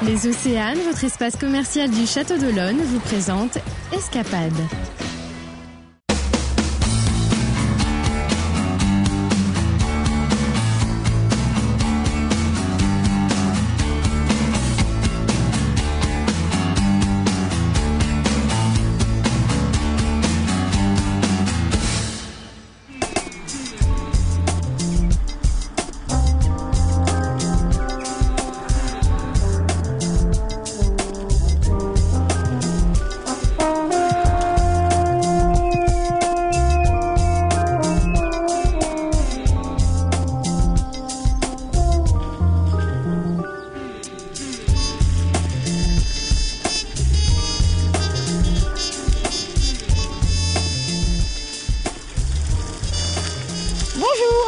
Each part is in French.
Les Océanes, votre espace commercial du Château d'Olonne, vous présente Escapade.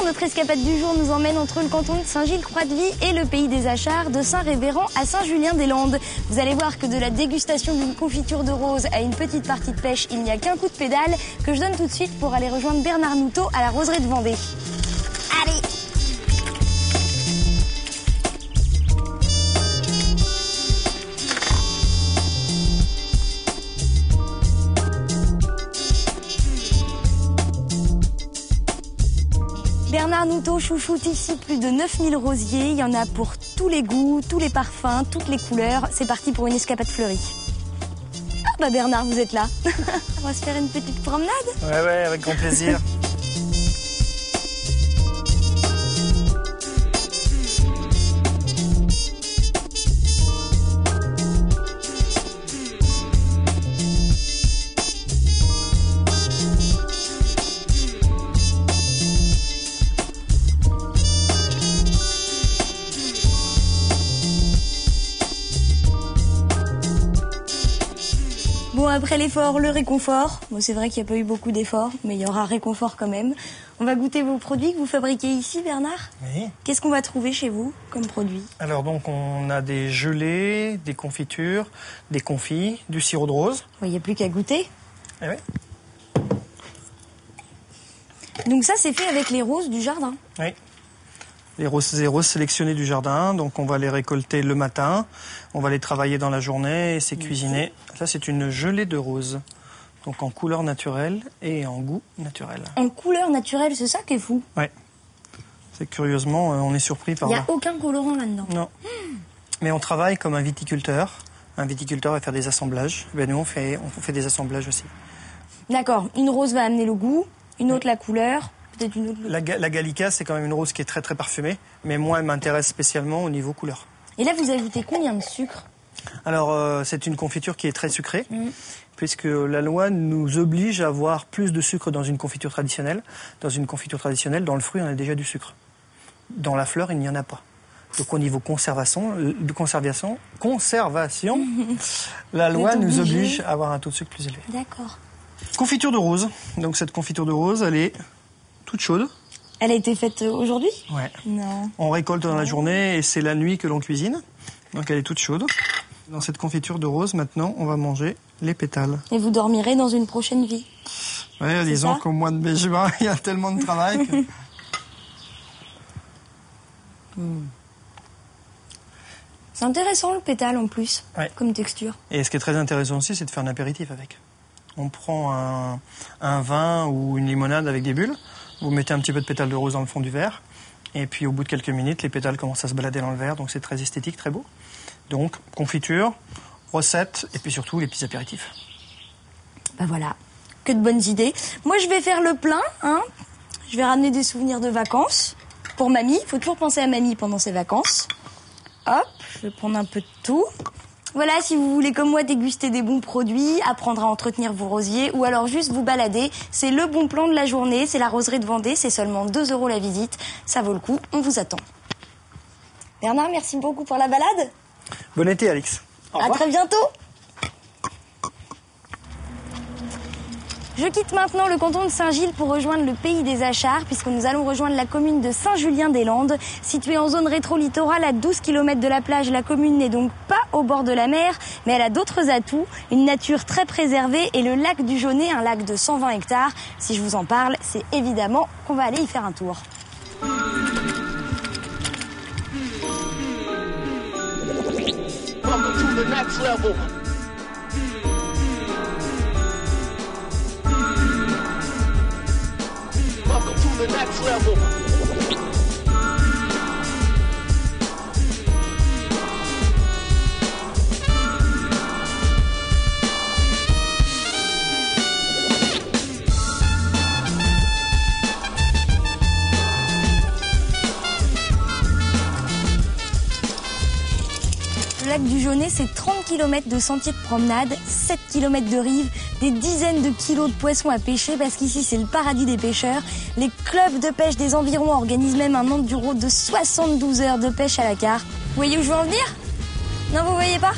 Notre escapade du jour nous emmène entre le canton de Saint-Gilles-Croix-de-Vie et le pays des Achards, de Saint-Révérend à Saint-Julien-des-Landes. Vous allez voir que de la dégustation d'une confiture de rose à une petite partie de pêche, il n'y a qu'un coup de pédale que je donne tout de suite pour aller rejoindre Bernard Noutot à la roseraie de Vendée. Allez! Bernard Noutot chouchoute ici plus de 9000 rosiers. Il y en a pour tous les goûts, tous les parfums, toutes les couleurs. C'est parti pour une escapade fleurie. Ah bah Bernard, vous êtes là. On va se faire une petite promenade. Ouais, avec grand plaisir. Bon, après l'effort, le réconfort. Bon, c'est vrai qu'il n'y a pas eu beaucoup d'efforts, mais il y aura réconfort quand même. On va goûter vos produits que vous fabriquez ici, Bernard. Oui. Qu'est-ce qu'on va trouver chez vous comme produit? Alors donc, on a des gelées, des confitures, des confits, du sirop de rose. Il n'y a plus qu'à goûter. Eh oui. Donc ça, c'est fait avec les roses du jardin. Oui. Les roses sélectionnées du jardin, donc on va les récolter le matin, on va les travailler dans la journée et c'est cuisiné. Ça, c'est une gelée de roses, donc en couleur naturelle et en goût naturel. En couleur naturelle, c'est ça qui est fou. Oui. C'est curieusement, on est surpris par... Il n'y a aucun colorant là-dedans. Non. Mais on travaille comme un viticulteur. Un viticulteur va faire des assemblages. Ben nous, on fait des assemblages aussi. D'accord. Une rose va amener le goût, une autre la couleur... peut-être une autre... La Gallica, c'est quand même une rose qui est très très parfumée, mais moi, elle m'intéresse spécialement au niveau couleur. Et là, vous ajoutez combien de sucre? Alors, c'est une confiture qui est très sucrée, puisque la loi nous oblige à avoir plus de sucre dans une confiture traditionnelle. Dans une confiture traditionnelle, dans le fruit, on a déjà du sucre. Dans la fleur, il n'y en a pas. Donc au niveau conservation, la loi nous oblige à avoir un taux de sucre plus élevé. D'accord. Confiture de rose. Donc cette confiture de rose, elle est toute chaude. Elle a été faite aujourd'hui? Ouais. Non. On récolte dans la journée et c'est la nuit que l'on cuisine. Donc elle est toute chaude. Dans cette confiture de rose, maintenant, on va manger les pétales. Et vous dormirez dans une prochaine vie? Ouais, disons qu'au mois de mai-juin, il y a tellement de travail que... C'est intéressant le pétale en plus, comme texture. Et ce qui est très intéressant aussi, c'est de faire un apéritif avec. On prend un vin ou une limonade avec des bulles, vous mettez un petit peu de pétales de rose dans le fond du verre, et puis au bout de quelques minutes, les pétales commencent à se balader dans le verre, donc c'est très esthétique, très beau. Donc, confiture, recette, et puis surtout les petits apéritifs. Ben voilà, que de bonnes idées. Moi, je vais faire le plein, hein. Je vais ramener des souvenirs de vacances pour mamie. Il faut toujours penser à mamie pendant ses vacances. Hop, je vais prendre un peu de tout. Voilà, si vous voulez comme moi déguster des bons produits, apprendre à entretenir vos rosiers ou alors juste vous balader, c'est le bon plan de la journée, c'est la roseraie de Vendée, c'est seulement 2 € la visite, ça vaut le coup, on vous attend. Bernard, merci beaucoup pour la balade. Bon été, Alix. À très bientôt. Je quitte maintenant le canton de Saint-Gilles pour rejoindre le pays des Achards, puisque nous allons rejoindre la commune de Saint-Julien-des-Landes. Située en zone rétro-littorale à 12 km de la plage, la commune n'est donc pas au bord de la mer, mais elle a d'autres atouts, une nature très préservée et le lac du Jaunet, un lac de 120 hectares. Si je vous en parle, c'est évidemment qu'on va aller y faire un tour. Welcome to the next level. Welcome to the next level. Le lac du Jaunet, c'est 30 km de sentiers de promenade, 7 km de rive, des dizaines de kilos de poissons à pêcher parce qu'ici c'est le paradis des pêcheurs. Les clubs de pêche des environs organisent même un enduro de 72 heures de pêche à la carpe. Vous voyez où je veux en venir? Non, vous voyez pas?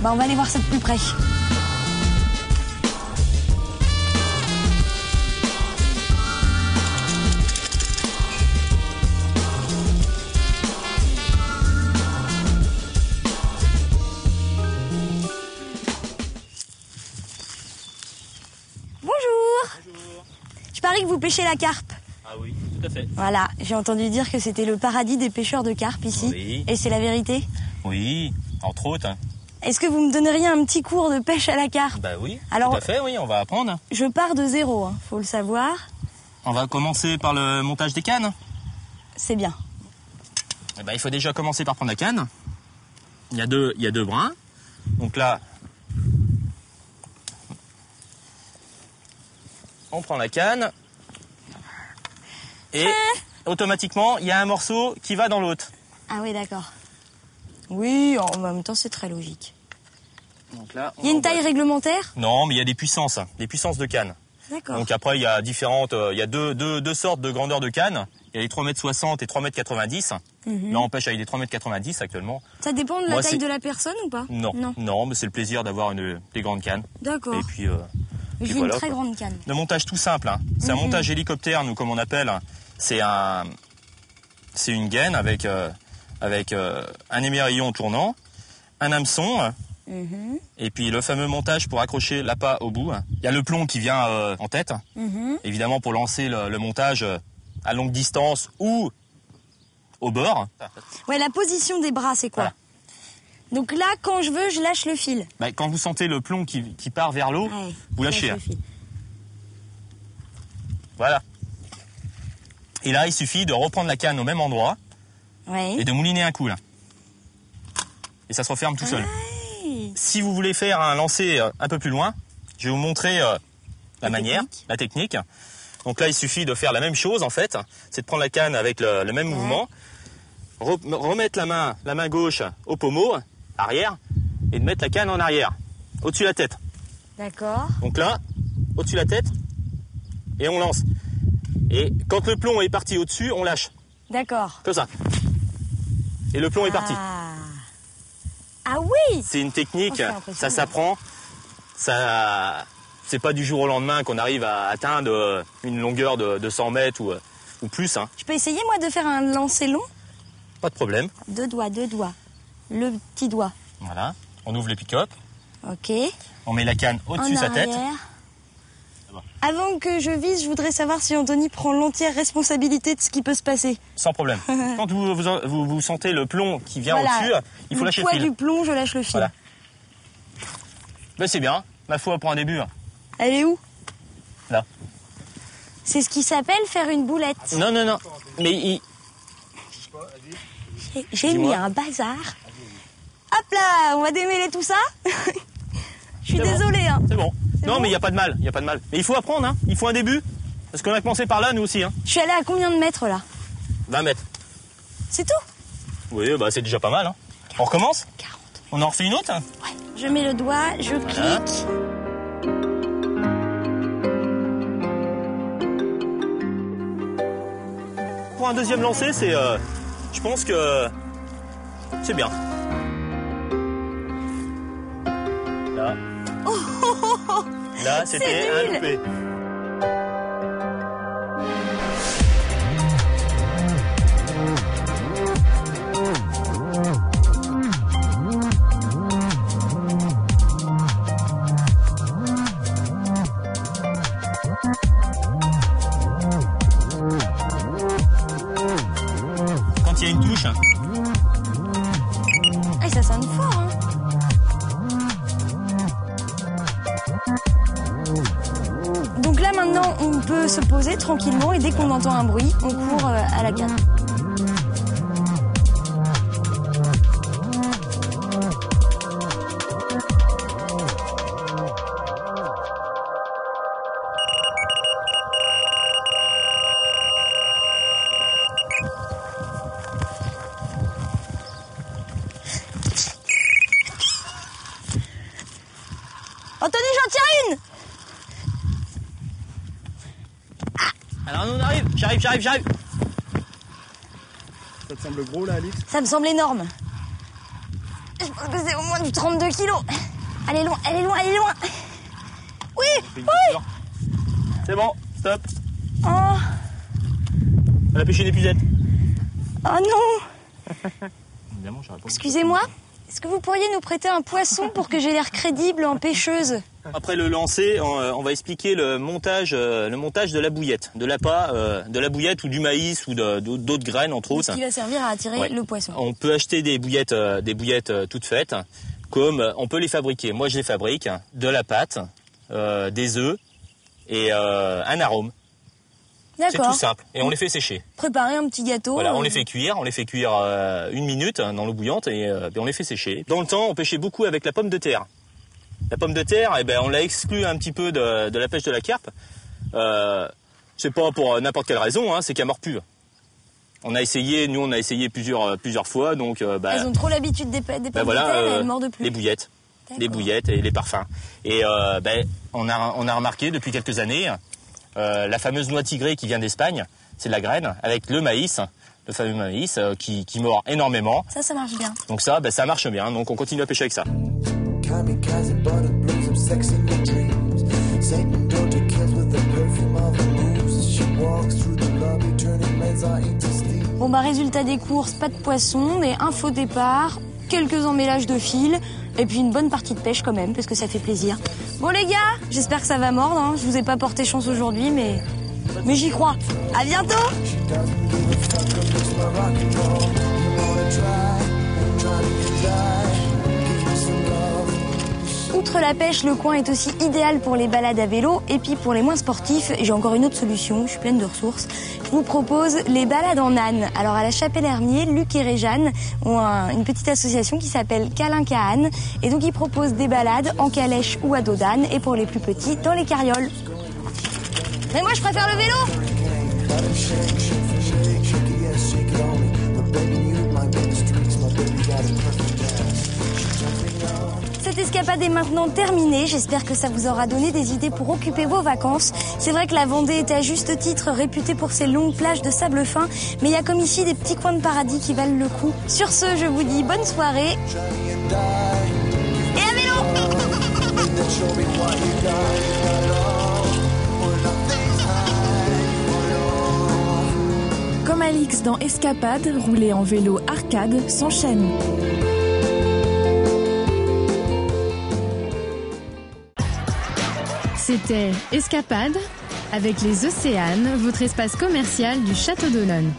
On va aller voir ça de plus près. Je parie que vous pêchez la carpe. Ah oui, tout à fait. Voilà, j'ai entendu dire que c'était le paradis des pêcheurs de carpe ici. Oui. Et c'est la vérité? Oui, entre autres. Est-ce que vous me donneriez un petit cours de pêche à la carpe? Bah oui, Alors, tout à fait, oui, on va apprendre. Je pars de zéro, faut le savoir. On va commencer par le montage des cannes. C'est bien. Eh ben, il faut déjà commencer par prendre la canne. Il y a deux brins. Donc là, on prend la canne et automatiquement, il y a un morceau qui va dans l'autre. Ah oui, d'accord. Oui, en même temps, c'est très logique. Donc là, Il y a une taille réglementaire? Non, mais il y a des puissances de canne. D'accord. Donc après, il y a deux sortes de grandeur de canne. Il y a les 3,60 m et 3,90 m. Là, on pêche avec des 3,90 m actuellement. Ça dépend de la taille de la personne ou pas? Non, mais c'est le plaisir d'avoir des grandes cannes. D'accord. Et puis, Je veux voilà, une très quoi. grande canne. Le montage tout simple, hein. C'est un montage hélicoptère, nous, comme on appelle. C'est une gaine avec un émerillon tournant, un hameçon, et puis le fameux montage pour accrocher l'appât au bout. Il y a le plomb qui vient en tête, évidemment pour lancer le montage à longue distance ou au bord. Ouais, la position des bras, c'est quoi? Voilà. Donc là, quand je veux, je lâche le fil. Bah, quand vous sentez le plomb qui part vers l'eau, Ouais, vous lâchez. je lâche le fil. Voilà. Et là, il suffit de reprendre la canne au même endroit Ouais. et de mouliner un coup, là. Et ça se referme tout seul. Ouais. Si vous voulez faire un lancer un peu plus loin, je vais vous montrer la technique. Donc là, il suffit de faire la même chose, en fait. C'est de prendre la canne avec le même mouvement, remettre la main gauche au pommeau, arrière, et de mettre la canne en arrière, au-dessus de la tête. D'accord. Donc là, au-dessus de la tête, et on lance. Et quand le plomb est parti au-dessus, on lâche. D'accord. Comme ça. Et le plomb est parti. Ah oui! C'est une technique, c'est impressionnant. ça s'apprend. C'est pas du jour au lendemain qu'on arrive à atteindre une longueur de 100 mètres ou plus. Hein. Je peux essayer, moi, de faire un lancer long? Pas de problème. Deux doigts. Le petit doigt. Voilà. On ouvre les pick-up. Ok. On met la canne au-dessus de sa tête. Avant que je vise, je voudrais savoir si Anthony prend l'entière responsabilité de ce qui peut se passer. Sans problème. Quand vous sentez le plomb qui vient au-dessus, il faut lâcher le poids fil. du plomb, je lâche le fil. Voilà. Ben c'est bien. Ma foi pour un début. Elle est où? Là. C'est ce qui s'appelle faire une boulette. Non. Mais J'ai mis un bazar. Hop là, on va démêler tout ça. Je suis désolée. Hein. C'est bon. Non, bon mais il n'y a pas de mal. Mais il faut apprendre. Hein. Il faut un début. Parce qu'on a commencé par là, nous aussi. Hein. Je suis allée à combien de mètres là? 20 mètres. C'est tout? Oui, bah c'est déjà pas mal. Hein. On recommence? 40 mètres. On en refait une autre? Ouais. Je mets le doigt, je clique. Pour un deuxième lancer, je pense que c'est bien. Là. Là, c'était un loupé. Quand il y a une touche. Ah, ça sonne fort, hein. peut se poser tranquillement et dès qu'on entend un bruit, on court à la canne. Anthony, j'en tire une! Alors nous on arrive, j'arrive. Ça te semble gros là, Alix? Ça me semble énorme. Je pense que c'est au moins du 32 kilos. Elle est loin. Oui. C'est bon, stop. Oh, On a pêché une épuisette. oh non. Évidemment, j'aurais pas- Excusez-moi, est-ce que vous pourriez nous prêter un poisson pour que j'ai l'air crédible en pêcheuse? Après le lancer, on va expliquer le montage de la bouillette, de l'appât, de la bouillette ou du maïs ou d'autres graines entre Ce autres. qui va servir à attirer Ouais. le poisson. On peut acheter des bouillettes toutes faites, comme on peut les fabriquer. Moi, je les fabrique, de la pâte, des œufs et un arôme. C'est tout D'accord. simple. Et on les fait sécher. Préparer un petit gâteau. Voilà, on les fait cuire 1 minute dans l'eau bouillante et puis on les fait sécher. Dans le temps, on pêchait beaucoup avec la pomme de terre. La pomme de terre, eh ben, on l'a exclue un petit peu de la pêche de la carpe. C'est pas pour n'importe quelle raison, hein, c'est qu'elle mord plus. On a essayé plusieurs fois, donc Elles ont trop l'habitude des pommes de terre, elles mordent plus. les bouillettes et les parfums. Et on a remarqué depuis quelques années la fameuse noix tigrée qui vient d'Espagne, c'est de la graine avec le maïs, le fameux maïs qui mord énormément. Ça marche bien. Donc ça marche bien. Donc on continue à pêcher avec ça. Kamikaze butter blooms of sex in your dreams. Satan daughter kills with the perfume of her moves. She walks through the lobby turning men's eye into steam. Bon résultat des courses, pas de poisson, mais un faux départ, quelques emmêlages de fil, et puis une bonne partie de pêche quand même, parce que ça fait plaisir. Bon les gars, j'espère que ça va mordre, hein. Je vous ai pas porté chance aujourd'hui, mais j'y crois. À bientôt! She doesn't give a fuck if it's my rock and roll. You wanna try to get die. Give me some love. Outre la pêche, le coin est aussi idéal pour les balades à vélo, et puis pour les moins sportifs, j'ai encore une autre solution, je suis pleine de ressources. Je vous propose les balades en âne. Alors à la Chapelle-Hermier, Luc et Réjeanne ont une petite association qui s'appelle Câlin Cahane, et donc ils proposent des balades en calèche ou à dos d'âne, et pour les plus petits, dans les carrioles. Mais moi je préfère le vélo! Shake, shake it, yes, shake it on me. But baby, you might be the streets. My baby got a perfect dance. She turns me on. Cette escapade est maintenant terminée. J'espère que ça vous aura donné des idées pour occuper vos vacances. C'est vrai que la Vendée est à juste titre réputée pour ses longues plages de sable fin, mais il y a comme ici des petits coins de paradis qui valent le coup. Sur ce, je vous dis bonne soirée et à vélo! Then show me what you got it all. When nothing's high, you want it all. Comme Alix dans Escapade, rouler en vélo arcade s'enchaîne. C'était Escapade avec les Océanes, votre espace commercial du Château d'Olonne.